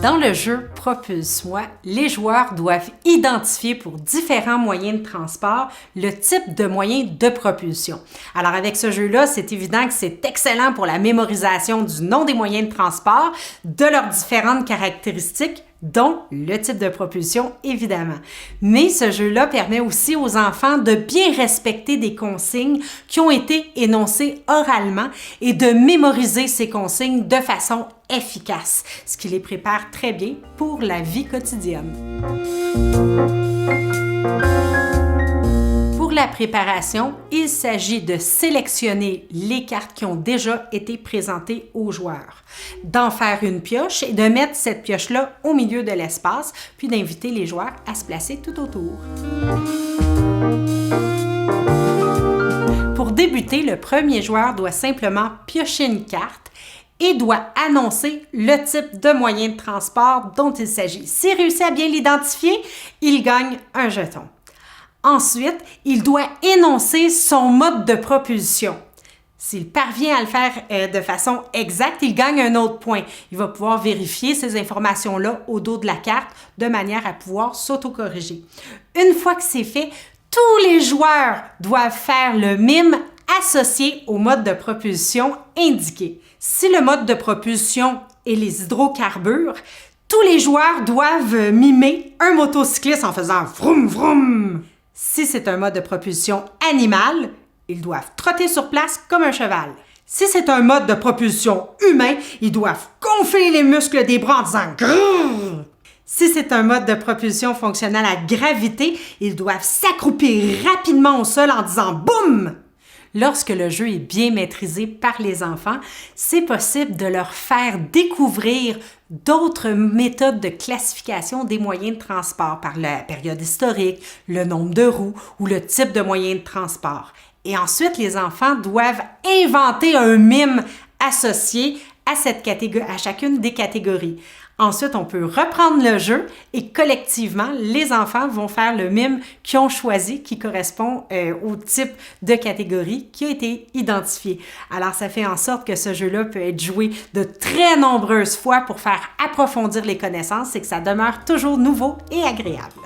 Dans le jeu Propulse-moi, les joueurs doivent identifier pour différents moyens de transport le type de moyen de propulsion. Alors avec ce jeu-là, c'est évident que c'est excellent pour la mémorisation du nom des moyens de transport, de leurs différentes caractéristiques, dont le type de propulsion, évidemment. Mais ce jeu-là permet aussi aux enfants de bien respecter des consignes qui ont été énoncées oralement et de mémoriser ces consignes de façon efficace, ce qui les prépare très bien pour la vie quotidienne. Pour la préparation, il s'agit de sélectionner les cartes qui ont déjà été présentées aux joueurs, d'en faire une pioche et de mettre cette pioche-là au milieu de l'espace, puis d'inviter les joueurs à se placer tout autour. Pour débuter, le premier joueur doit simplement piocher une carte et doit annoncer le type de moyen de transport dont il s'agit. S'il réussit à bien l'identifier, il gagne un jeton. Ensuite, il doit énoncer son mode de propulsion. S'il parvient à le faire de façon exacte, il gagne un autre point. Il va pouvoir vérifier ces informations-là au dos de la carte de manière à pouvoir s'autocorriger. Une fois que c'est fait, tous les joueurs doivent faire le mime associé au mode de propulsion indiqué. Si le mode de propulsion est les hydrocarbures, tous les joueurs doivent mimer un motocycliste en faisant vroom vroom. Si c'est un mode de propulsion animal, ils doivent trotter sur place comme un cheval. Si c'est un mode de propulsion humain, ils doivent gonfler les muscles des bras en disant grrr. Si c'est un mode de propulsion fonctionnel à gravité, ils doivent s'accroupir rapidement au sol en disant boum. Lorsque le jeu est bien maîtrisé par les enfants, c'est possible de leur faire découvrir d'autres méthodes de classification des moyens de transport par la période historique, le nombre de roues ou le type de moyen de transport. Et ensuite, les enfants doivent inventer un mime associé à chacune des catégories. Ensuite, on peut reprendre le jeu et collectivement, les enfants vont faire le mime qu'ils ont choisi, qui correspond au type de catégorie qui a été identifié. Alors, ça fait en sorte que ce jeu-là peut être joué de très nombreuses fois pour faire approfondir les connaissances et que ça demeure toujours nouveau et agréable.